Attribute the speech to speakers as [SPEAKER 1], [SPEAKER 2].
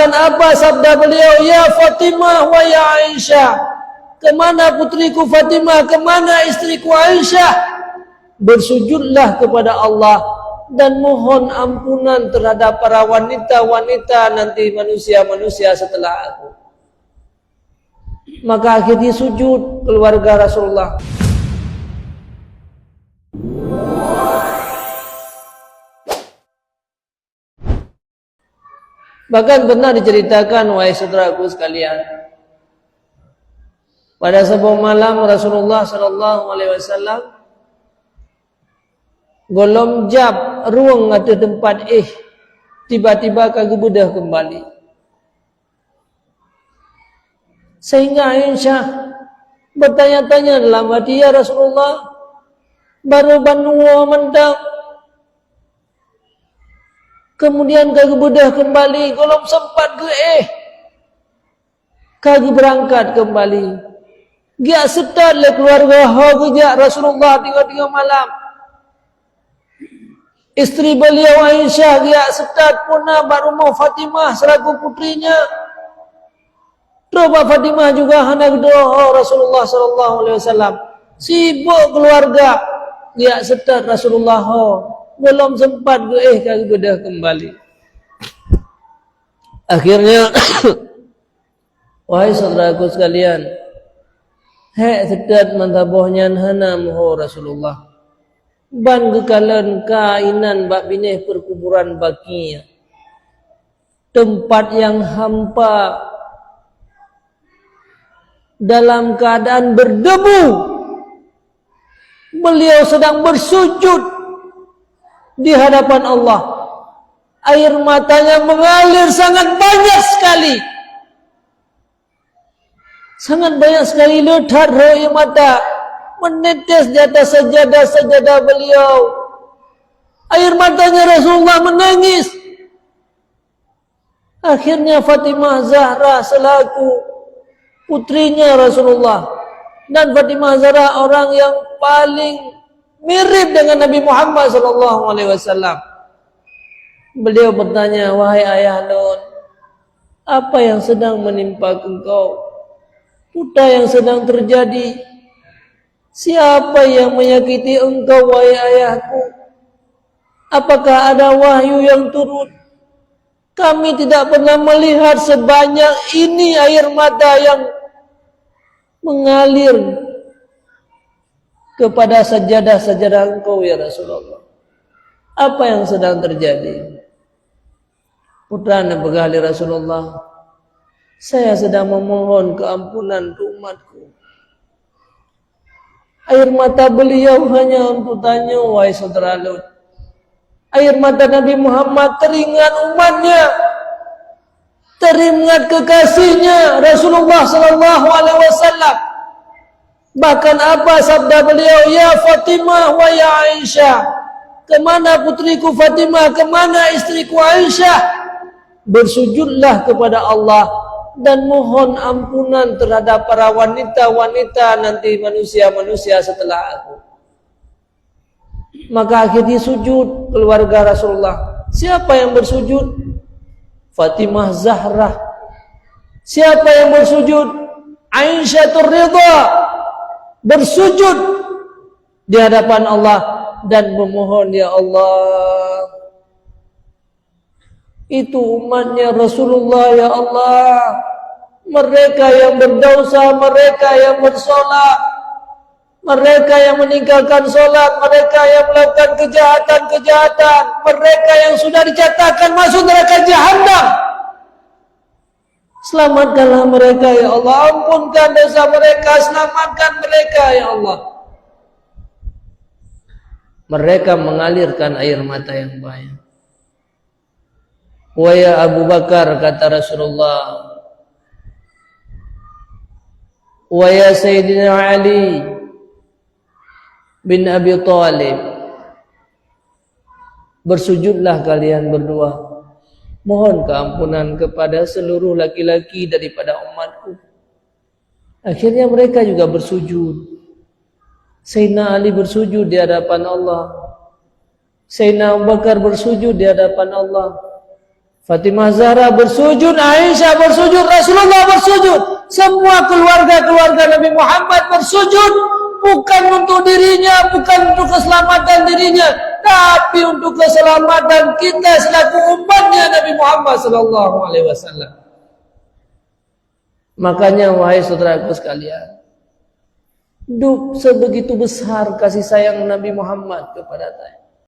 [SPEAKER 1] Bahkan apa sabda beliau, ya Fatimah wa ya Aisyah, kemana putriku Fatimah, kemana istriku Aisyah? Bersujudlah kepada Allah dan mohon ampunan terhadap para wanita-wanita nanti manusia-manusia setelah aku. Maka akhirnya sujud keluarga Rasulullah. Bahkan pernah diceritakan, wahai saudaraku sekalian, pada sebuah malam Rasulullah SAW golom jab ruang atau tempat tiba-tiba kagak bedah kembali. Sehingga Aisyah bertanya-tanya dalam hati, ya Rasulullah, baru banua mentang, kemudian kagak bedah kembali, golom sempat ke kagak berangkat kembali. Dia setat le keluarga hagujak Rasulullah tinggal-tinggal malam. Isteri beliau Aisyah dia setat punah baru mau Fatimah selaku putrinya. Coba Fatimah juga hendak doa Rasulullah SAW. Sibuk keluarga dia setat Rasulullah belum sempat kagak bedah kembali. Akhirnya wahai saudaraku sekalian, setat mantabohnya hanam Rasulullah. Ban kekalan kainan bak bineh perkuburan bakinya. Tempat yang hampa dalam keadaan berdebu. Beliau sedang bersujud di hadapan Allah. Air matanya mengalir sangat banyak sekali. Sangat banyak sekali letar air mata menetes di atas sajadah-sajadah beliau. Air matanya Rasulullah menangis. Akhirnya Fatimah Zahra selaku putrinya Rasulullah, dan Fatimah Zahra orang yang paling mirip dengan Nabi Muhammad SAW. Beliau bertanya, wahai ayah Nun, apa yang sedang menimpa engkau? Putra yang sedang terjadi. Siapa yang menyakiti engkau, wahai ayahku? Apakah ada wahyu yang turun? Kami tidak pernah melihat sebanyak ini air mata yang mengalir kepada sajadah-sajadah engkau, ya Rasulullah. Apa yang sedang terjadi? Putranya berkali, Rasulullah, saya sedang memohon keampunan untuk umatku. Air mata beliau hanya untuk tanya, wahai saudara Lut. Air mata Nabi Muhammad teringat umatnya, teringat kekasihnya Rasulullah SAW. Bahkan apa sabda beliau, ya Fatimah wa ya Aisyah, kemana putriku Fatimah, kemana istriku Aisyah? Bersujudlah kepada Allah dan mohon ampunan terhadap para wanita-wanita nanti manusia-manusia setelah aku. Maka akhirnya sujud keluarga Rasulullah. Siapa yang bersujud? Fatimah Zahra. Siapa yang bersujud? Aisyah Ridha. Bersujud di hadapan Allah dan memohon, ya Allah, itu umatnya Rasulullah, ya Allah, mereka yang berdosa, mereka yang bersolat, mereka yang meninggalkan solat, mereka yang melakukan kejahatan-kejahatan, mereka yang sudah dicatatkan masuk neraka Jahannam. Selamatkanlah mereka, ya Allah, ampunkan dosa mereka, selamatkan mereka, ya Allah. Mereka mengalirkan air mata yang banyak. Wa ya Abu Bakar, kata Rasulullah, wa ya Sayyidina Ali bin Abi Thalib, bersujudlah kalian berdua, mohon keampunan kepada seluruh laki-laki daripada umatku. Akhirnya mereka juga bersujud. Sayyidina Ali bersujud di hadapan Allah, Sayyidina Abu Bakar bersujud di hadapan Allah, Fatimah Zahra bersujud, Aisyah bersujud, Rasulullah bersujud. Semua keluarga-keluarga Nabi Muhammad bersujud. Bukan untuk dirinya, bukan untuk keselamatan dirinya, tapi untuk keselamatan kita selaku umatnya Nabi Muhammad sallallahu alaihi wasallam. Makanya wahai saudaraku sekalian, sebegitu besar kasih sayang Nabi Muhammad kepada saya.